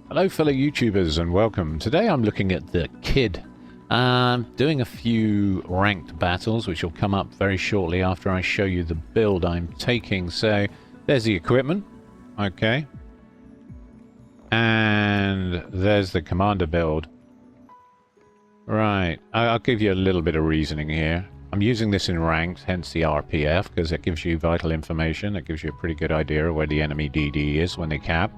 Hello fellow YouTubers and welcome. Today I'm looking at the Kid. Doing a few ranked battles which will come up very shortly after I show you the build I'm taking. So there's the equipment, okay, and there's the commander build. Right, I'll give you a little bit of reasoning here. I'm using this in ranked, hence the RPF, because it gives you vital information. It gives you a pretty good idea of where the enemy DD is when they cap.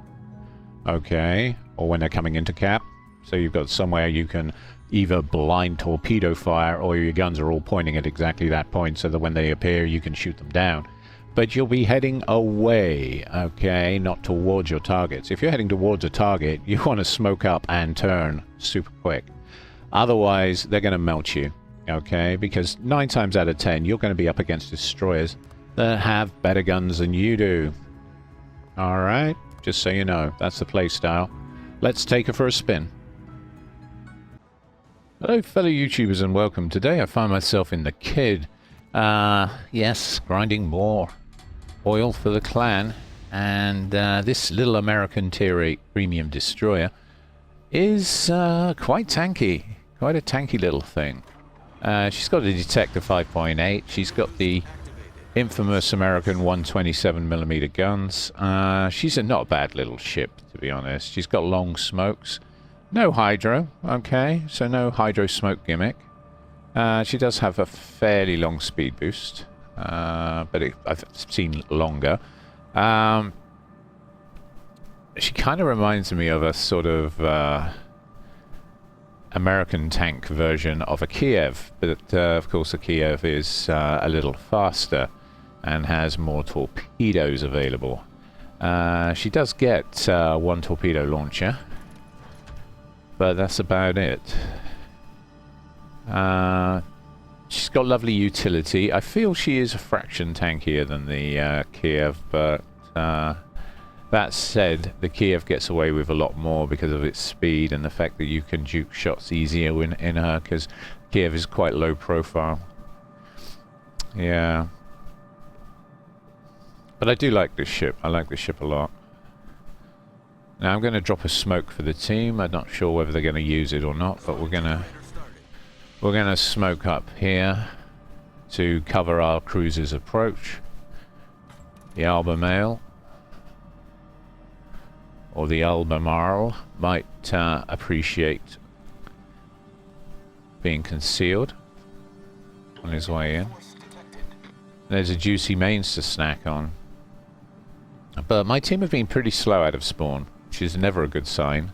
Okay, or when they're coming into cap. So you've got somewhere you can either blind torpedo fire or your guns are all pointing at exactly that point so that when they appear you can shoot them down. But you'll be heading away, okay, not towards your targets. If you're heading towards a target, you want to smoke up and turn super quick. Otherwise, they're going to melt you, okay, because 9 times out of 10 you're going to be up against destroyers that have better guns than you do. Alright? Just so you know, that's the play style. Let's take her for a spin. Hello fellow YouTubers and welcome. Today I find myself in the Kid. Yes, grinding more oil for the clan. And this little American Tier 8 premium destroyer is quite tanky. Quite a tanky little thing. She's got a detector 5.8. She's got the infamous American 127mm guns. She's not a bad little ship, to be honest. She's got long smokes. No hydro, okay, so no hydro smoke gimmick. She does have a fairly long speed boost, but I've seen longer. She kind of reminds me of a sort of American tank version of a Kiev, but of course a Kiev is a little faster and has more torpedoes available. She does get one torpedo launcher, but that's about it. She's got lovely utility. I feel she is a fraction tankier than the Kiev, but that said, the Kiev gets away with a lot more because of its speed and the fact that you can juke shots easier in her, because Kiev is quite low profile. Yeah. But I do like this ship. I like this ship a lot. Now I'm going to drop a smoke for the team. I'm not sure whether they're going to use it or not, but we're going to smoke up here to cover our cruiser's approach. The Albemarle or the Albemarle might appreciate being concealed on his way in. There's a juicy mains to snack on. But my team have been pretty slow out of spawn, which is never a good sign.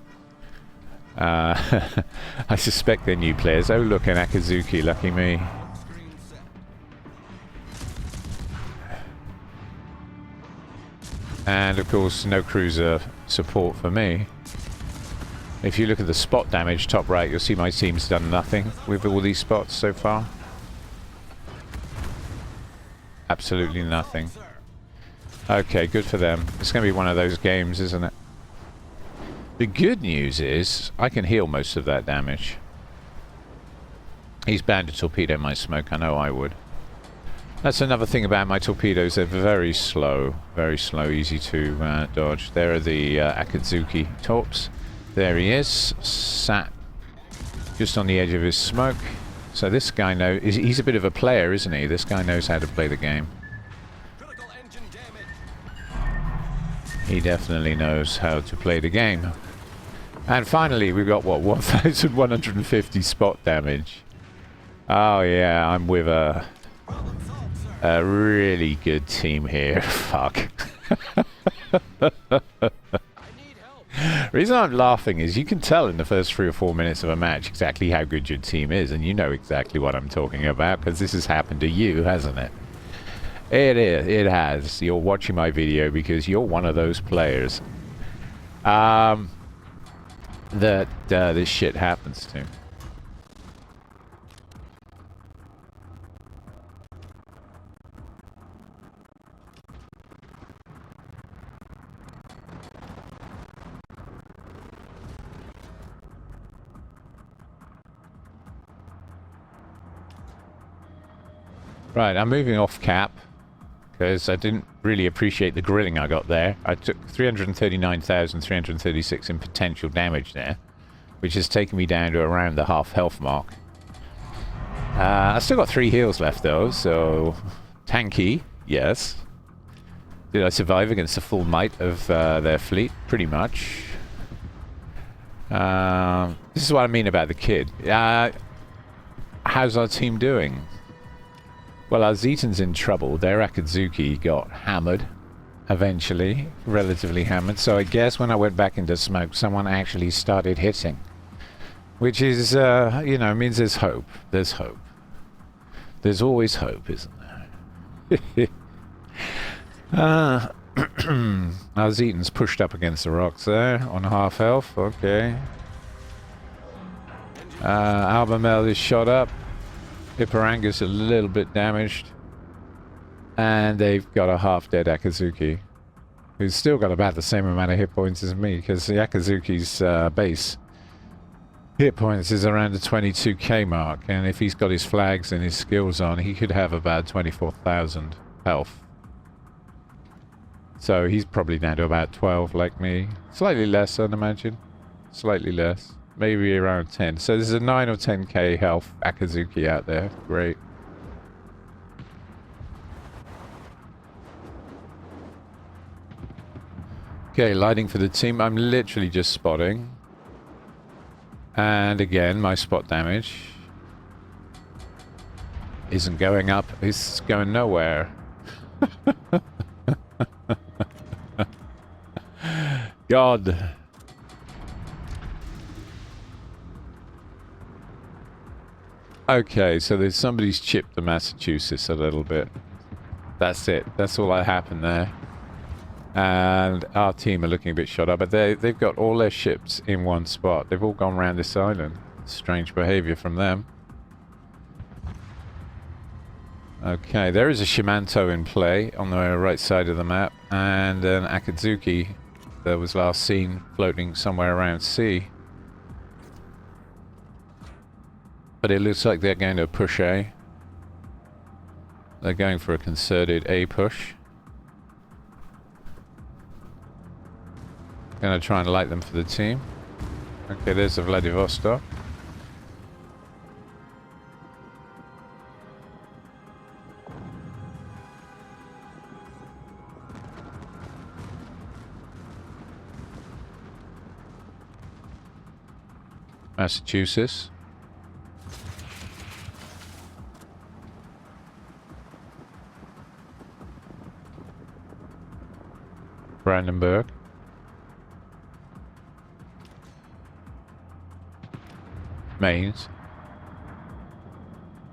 I suspect they're new players. Oh look, an Akazuki, lucky me. And of course no cruiser support for me. If you look at the spot damage top right, you'll see my team's done nothing with all these spots so far. Absolutely nothing. Okay, good for them. It's going to be one of those games, isn't it? The good news is I can heal most of that damage. He's bound to torpedo my smoke. I know I would. That's another thing about my torpedoes. They're very slow, easy to dodge. There are the Akazuki torps. There he is, sat just on the edge of his smoke. So this guy knows. He's a bit of a player, isn't he? This guy knows how to play the game. He definitely knows how to play the game. And finally, we've got, what, 1,150 spot damage. Oh yeah, I'm with a really good team here. Fuck. The reason I'm laughing is you can tell in the first 3 or 4 minutes of a match exactly how good your team is, and you know exactly what I'm talking about, because this has happened to you, hasn't it? It is. It has. You're watching my video because you're one of those players that this shit happens to. Right, I'm moving off cap because I didn't really appreciate the grilling I got there. I took 339,336 in potential damage there, which has taken me down to around the half health mark. I still got 3 heals left though, so tanky, yes. Did I survive against the full might of their fleet? Pretty much. This is what I mean about the kid. How's our team doing? Well, our Zetan's in trouble. Their Akatsuki got hammered, eventually, relatively hammered. So I guess when I went back into smoke, someone actually started hitting. Which is, you know, means there's hope. There's hope. There's always hope, isn't there? Our Zetan's pushed up against the rocks there, on half health. Okay. Albemarle is shot up. Iparanga's a little bit damaged. And they've got a half-dead Akatsuki, who's still got about the same amount of hit points as me, because the Akatsuki's base hit points is around the 22k mark, and if he's got his flags and his skills on, he could have about 24,000 health. So he's probably down to about 12 like me. Slightly less, I'd imagine. Slightly less. Maybe around 10. So there's a 9 or 10k health Akatsuki out there. Great. Okay, lighting for the team. I'm literally just spotting. And again, my spot damage isn't going up. It's going nowhere. God. Okay, so there's somebody's chipped the Massachusetts a little bit. That's it. That's all that happened there. And our team are looking a bit shot up, but they've got all their ships in one spot. They've all gone around this island. Strange behavior from them. Okay, there is a Shimanto in play on the right side of the map, and an Akatsuki that was last seen floating somewhere around sea. But it looks like they're going to push A. They're going for a concerted A push. Gonna try and light them for the team. Okay, there's the Vladivostok. Massachusetts. Brandenburg. Mainz.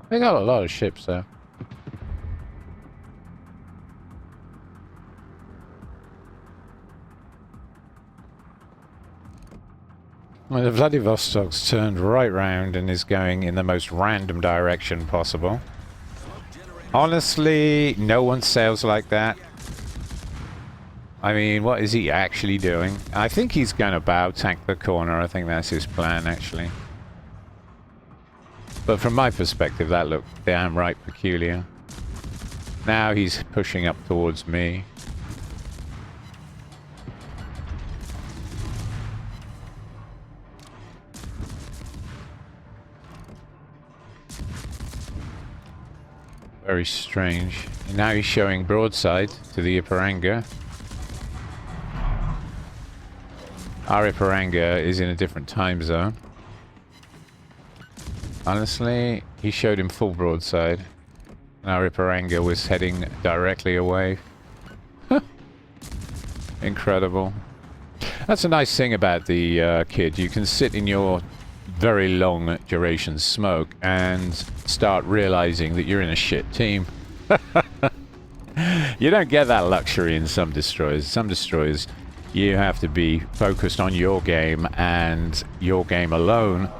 They got a lot of ships there. Well, the Vladivostok's turned right round and is going in the most random direction possible. Honestly, no one sails like that. I mean, what is he actually doing? I think he's going to bow tank the corner. I think that's his plan, actually. But from my perspective, that looked damn right peculiar. Now he's pushing up towards me. Very strange. And now he's showing broadside to the Iparanga. Our Iparanga is in a different time zone. Honestly, he showed him full broadside. Our Iparanga was heading directly away. Incredible. That's a nice thing about the kid. You can sit in your very long duration smoke and start realizing that you're in a shit team. You don't get that luxury in some destroyers. Some destroyers, you have to be focused on your game and your game alone.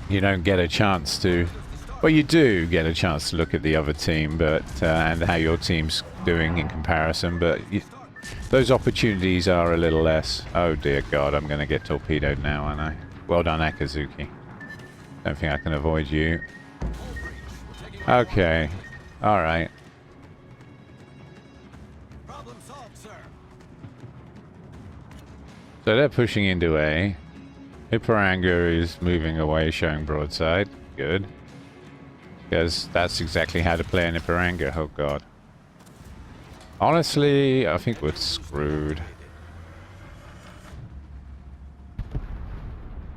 You don't get a chance to... Well, you do get a chance to look at the other team, but and how your team's doing in comparison, but those opportunities are a little less. Oh dear God, I'm going to get torpedoed now, aren't I? Well done, Akatsuki. Don't think I can avoid you. Okay. Alright. So they're pushing into A. Iparanga is moving away, showing broadside. Good. Because that's exactly how to play an Iparanga. Oh god. Honestly, I think we're screwed.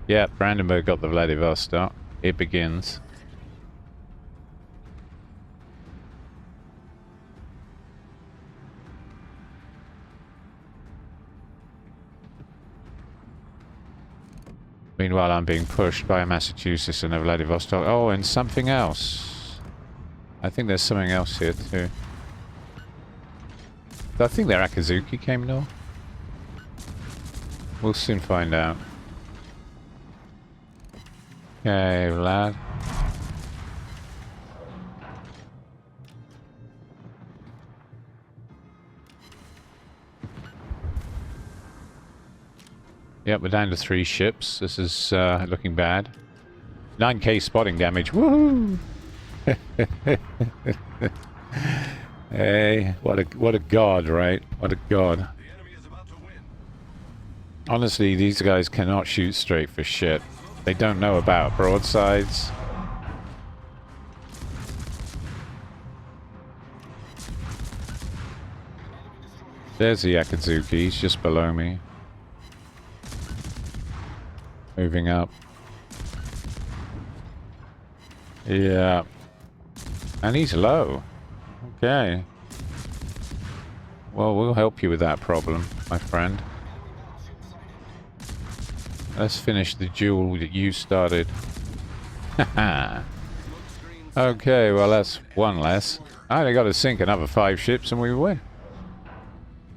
Yeah, Brandenburg got the Vladivostok. It begins. Meanwhile, I'm being pushed by Massachusetts and a Vladivostok. Oh, and something else. I think there's something else here, too. I think their Akazuki came north. We'll soon find out. Okay, Vlad. Yep, we're down to 3 ships. This is looking bad. 9k spotting damage. Woohoo! Hey, what a god, right? What a god. Honestly, these guys cannot shoot straight for shit. They don't know about broadsides. There's the Akazuki. He's just below me. Moving up. Yeah. And he's low. Okay. Well, we'll help you with that problem, my friend. Let's finish the duel that you started. Haha. Okay, well that's one less. I only got to sink another 5 ships and we win.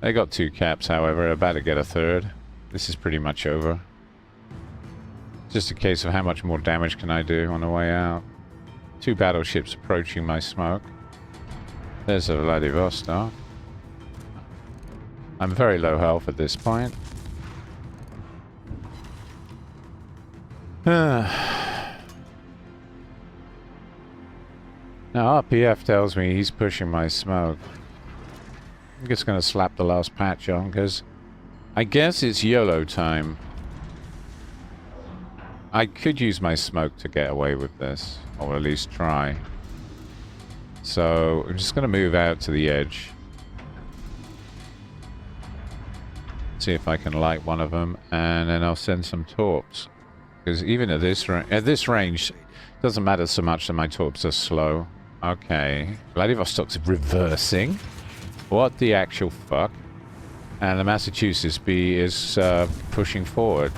They got 2 caps, however. About to get a 3rd. This is pretty much over. Just a case of how much more damage can I do on the way out. 2 battleships approaching my smoke. There's a Vladivostok. I'm very low health at this point. Now RPF tells me he's pushing my smoke. I'm just going to slap the last patch on because I guess it's YOLO time. I could use my smoke to get away with this, or at least try. So I'm just going to move out to the edge. See if I can light one of them, and then I'll send some torps. Because even at this range, it doesn't matter so much that my torps are slow. Okay, Vladivostok's reversing. What the actual fuck? And the Massachusetts B is pushing forward.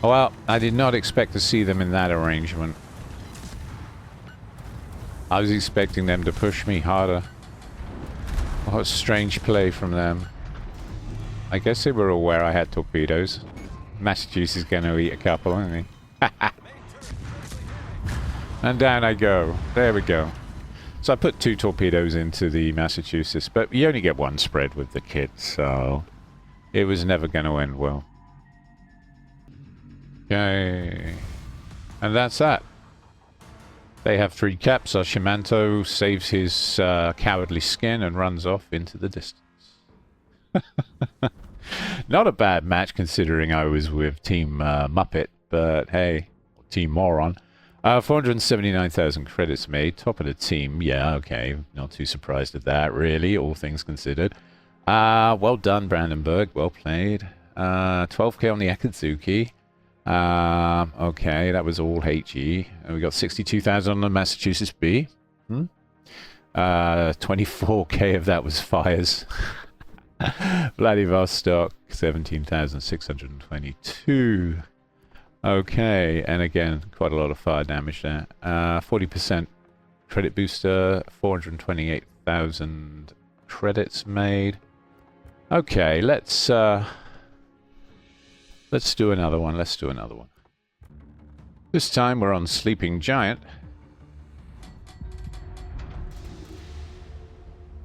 Well, I did not expect to see them in that arrangement. I was expecting them to push me harder. What a strange play from them. I guess they were aware I had torpedoes. Massachusetts is going to eat a couple, isn't he? And down I go. There we go. So I put 2 torpedoes into the Massachusetts, but you only get 1 spread with the kit, so it was never going to end well. Okay. And that's that. They have 3 caps. Our Shimanto saves his cowardly skin and runs off into the distance. Not a bad match considering I was with Team Muppet, but hey, Team Moron. 479,000 credits made. Top of the team. Yeah, okay. Not too surprised at that, really, all things considered. Well done, Brandenburg. Well played. 12k on the Akazuki. Okay, that was all HE. And we got 62,000 on the Massachusetts B. 24k of that was fires. Vladivostok, 17,622. Okay, and again, quite a lot of fire damage there. 40% credit booster, 428,000 credits made. Okay, let's do another one. Let's do another one. This time we're on Sleeping Giant.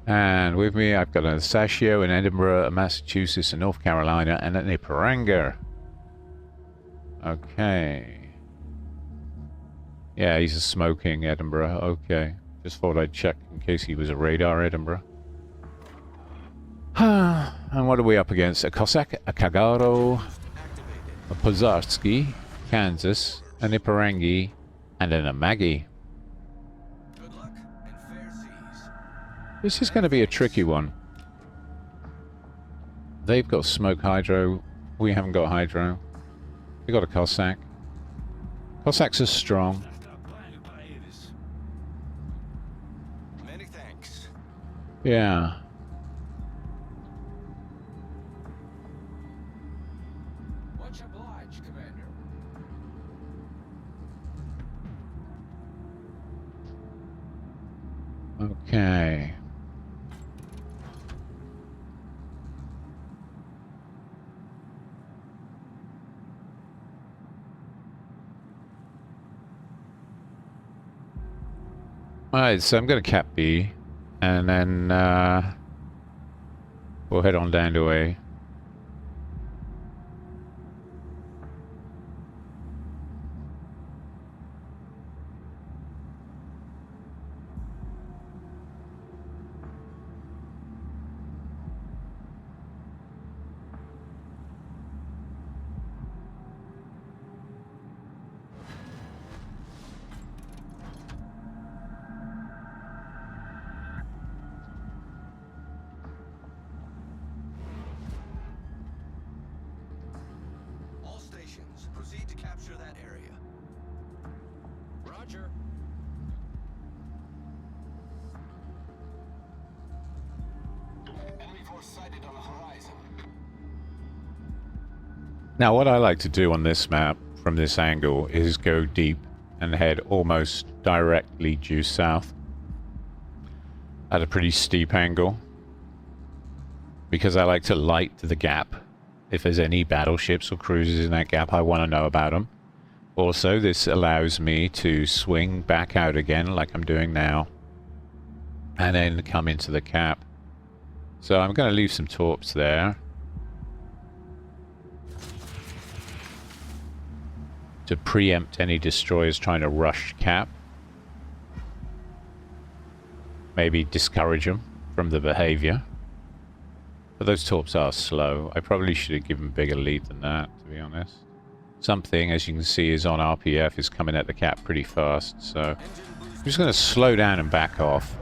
And with me, I've got a Sashio in Edinburgh, a Massachusetts, a North Carolina, and an Iparanga. Okay. Yeah, he's a smoking Edinburgh. Okay. Just thought I'd check in case he was a radar Edinburgh. And what are we up against? A Cossack, a Kagaro, a Pozarski, Kansas, an Iparangi, and an Amagi. Good luck and fair seas. This is going to be a tricky one. They've got smoke hydro. We haven't got hydro. We got a Cossack. Cossacks are strong. Many thanks. Yeah. Much obliged, Commander. Okay. Alright, so I'm going to cap B, and then we'll head on down to A. All stations, proceed to capture that area. Roger. Enemy force sighted on the horizon. Now, what I like to do on this map, from this angle, is go deep and head almost directly due south at a pretty steep angle, because I like to light the gap. If there's any battleships or cruisers in that gap, I want to know about them. Also, this allows me to swing back out again like I'm doing now, and then come into the cap. So I'm going to leave some torps there to preempt any destroyers trying to rush cap. Maybe discourage them from the behavior. But those torps are slow. I probably should have given bigger lead than that, to be honest. Something, as you can see, is on RPF, is coming at the cap pretty fast, so I'm just going to slow down and back off.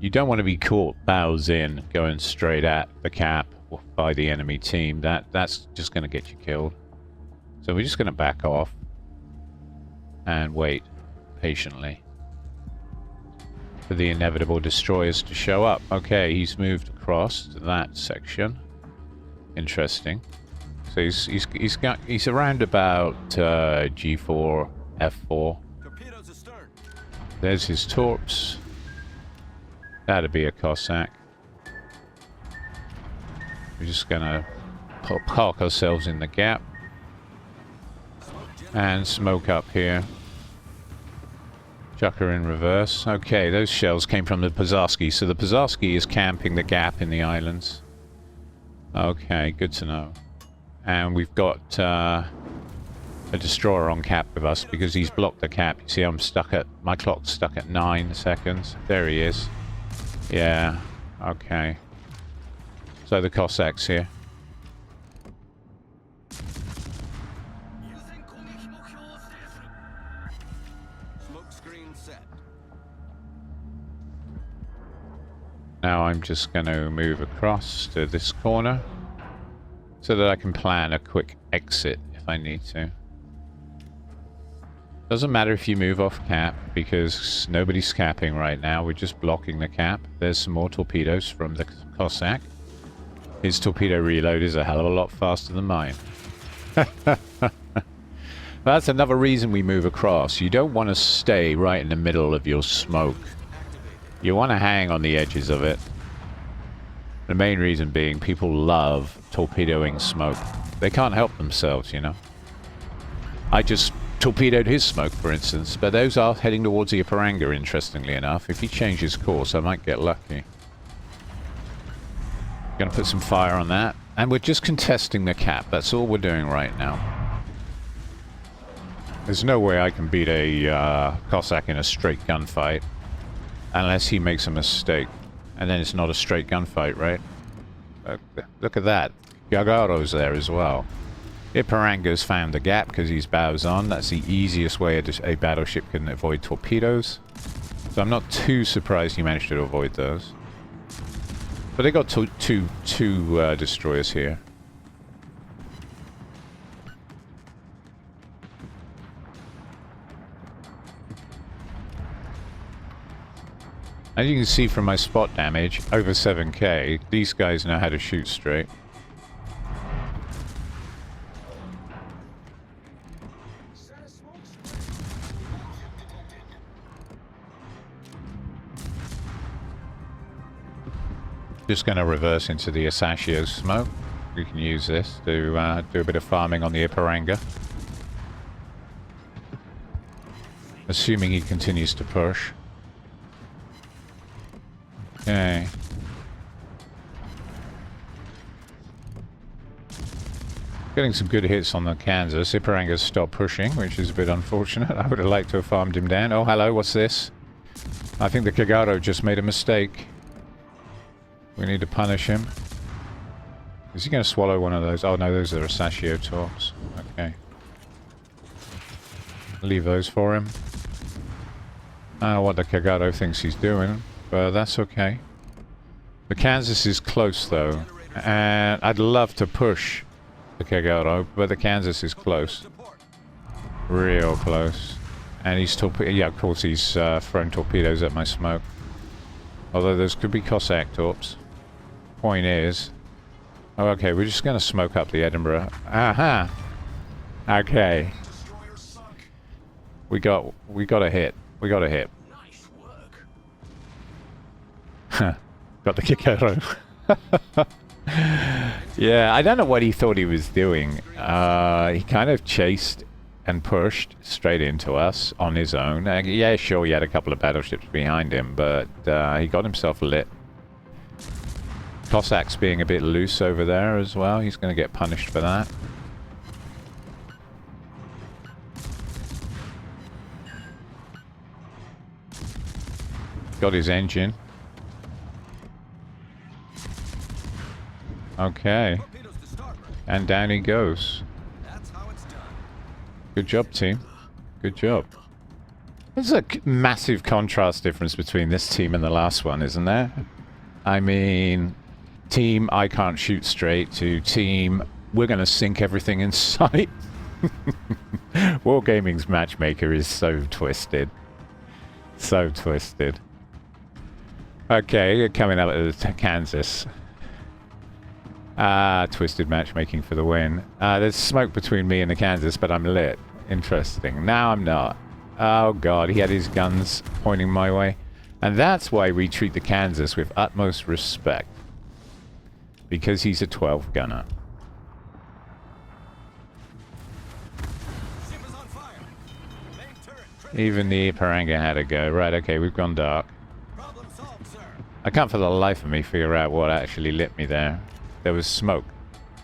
You don't want to be caught bows in, going straight at the cap by the enemy team. That's just going to get you killed. So we're just going to back off and wait patiently for the inevitable destroyers to show up. Okay, he's moved across to that section. Interesting. So he's around about G4, F4. Torpedoes astern. There's his torps. That'd be a Cossack. We're just gonna park ourselves in the gap and smoke up here. Chuck her in reverse. Okay, those shells came from the Pozarski, so the Pozarski is camping the gap in the islands. Okay, good to know. And we've got a destroyer on cap with us because he's blocked the cap. You see, I'm stuck at, my clock's stuck at 9 seconds. There he is. Yeah, okay. So the Cossacks here. Smoke screen set. Now I'm just going to move across to this corner so that I can plan a quick exit if I need to. Doesn't matter if you move off cap because nobody's capping right now. We're just blocking the cap. There's some more torpedoes from the Cossack. His torpedo reload is a hell of a lot faster than mine. That's another reason we move across. You don't want to stay right in the middle of your smoke. You want to hang on the edges of it. The main reason being people love torpedoing smoke. They can't help themselves, you know. I just torpedoed his smoke, for instance, but those are heading towards the Iparanga, interestingly enough. If he changes course, I might get lucky. Gonna put some fire on that. And we're just contesting the cap. That's all we're doing right now. There's no way I can beat a Cossack in a straight gunfight. Unless he makes a mistake. And then it's not a straight gunfight, right? Look at that. Gagaro's there as well. Iparanga's found the gap because he's bows on. That's the easiest way a battleship can avoid torpedoes. So I'm not too surprised he managed to avoid those. But they got two destroyers here. As you can see from my spot damage, over 7k, these guys know how to shoot straight. Just going to reverse into the Asashio smoke. We can use this to do a bit of farming on the Iparanga. Assuming he continues to push. Okay. Getting some good hits on the Kansas. Iparanga's stopped pushing, which is a bit unfortunate. I would have liked to have farmed him down. Oh, hello, what's this? I think the Kagaro just made a mistake. We need to punish him. Is he going to swallow one of those? Oh no, those are Asashio torps. Okay. Leave those for him. I don't know what the Kagaro thinks he's doing, but that's okay. The Kansas is close though, and I'd love to push the Kagaro, but the Kansas is close. Real close. And he's yeah, of course he's throwing torpedoes at my smoke. Although those could be Cossack torps. Point is... Oh, okay, we're just going to smoke up the Edinburgh. Aha! Okay. We got a hit. We got a hit. Got the Kikero. Yeah, I don't know what he thought he was doing. He kind of chased and pushed straight into us on his own. Yeah, sure, he had a couple of battleships behind him, but he got himself lit. Cossack's being a bit loose over there as well. He's going to get punished for that. Got his engine. Okay. And down he goes. Good job, team. Good job. There's a massive contrast difference between this team and the last one, isn't there? I mean, team, I can't shoot straight, to team, we're going to sink everything in sight. Wargaming's Matchmaker is so twisted. So twisted. Okay, coming up at Kansas. Twisted matchmaking for the win. There's smoke between me and the Kansas, but I'm lit. Interesting. Now I'm not. Oh god, he had his guns pointing my way. And that's why we treat the Kansas with utmost respect. Because he's a 12 gunner. Even the Iparanga had a go. Right, okay, we've gone dark. I can't for the life of me figure out what actually lit me there. There was smoke.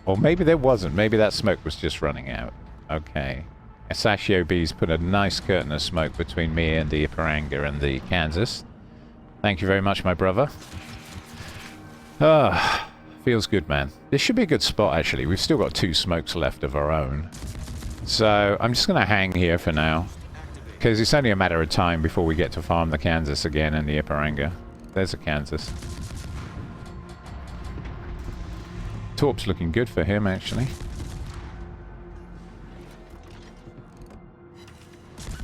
Or maybe there wasn't. Maybe that smoke was just running out. Okay. Asashio B's put a nice curtain of smoke between me and the Iparanga and the Kansas. Thank you very much, my brother. Ah, feels good, man. This should be a good spot, actually. We've still got 2 smokes left of our own. So, I'm just going to hang here for now. Because it's only a matter of time before we get to farm the Kansas again and the Iparanga. There's a Kansas. Torp's looking good for him, actually.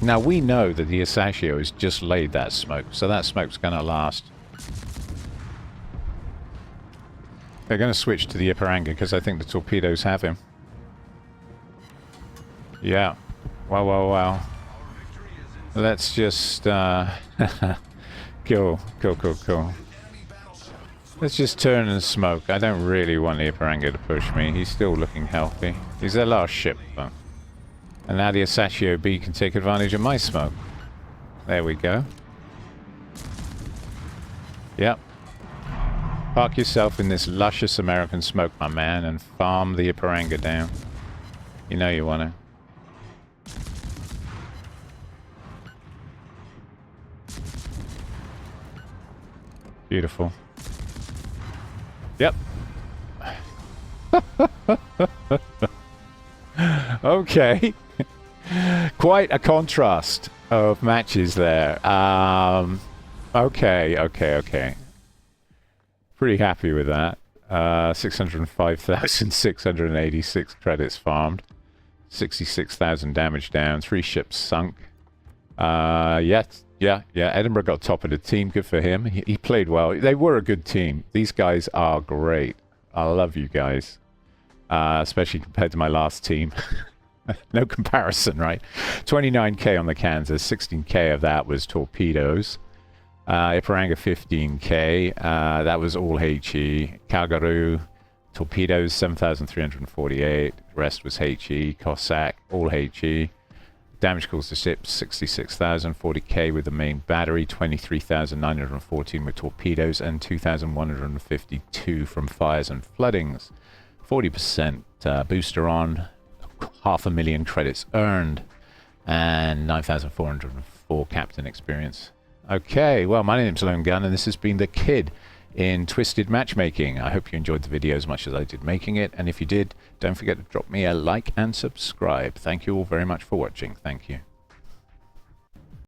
Now, we know that the Asashio has just laid that smoke, so that smoke's going to last. They're going to switch to the Iparanga, because I think the torpedoes have him. Yeah. Wow, wow, wow. Let's just, Cool. Let's just turn and smoke. I don't really want the Iparanga to push me. He's still looking healthy. He's their last ship, though. And now the Asashio B can take advantage of my smoke. There we go. Yep. Park yourself in this luscious American smoke, my man, and farm the Iparanga down. You know you want to. Beautiful. Yep. Okay. Quite a contrast of matches there. Okay. Pretty happy with that. 605,686 credits farmed. 66,000 damage down. 3 ships sunk. Yeah. Edinburgh got top of the team. Good for him. He played well. They were a good team. These guys are great. I love you guys. Especially compared to my last team. No comparison, right? 29k on the Kansas. 16k of that was torpedoes. Iparanga 15k. That was all HE. Calgary torpedoes 7,348. The rest was HE. Cossack all HE. Damage caused to ships 66,000. 40k with the main battery. 23,914 with torpedoes and 2,152 from fires and floodings. 40% booster on. 500,000 credits earned. And 9,404 captain experience. Okay, well, my name's Lone Gun, and this has been The Kid in Twisted Matchmaking. I hope you enjoyed the video as much as I did making it, and if you did, don't forget to drop me a like and subscribe. Thank you all very much for watching. Thank you.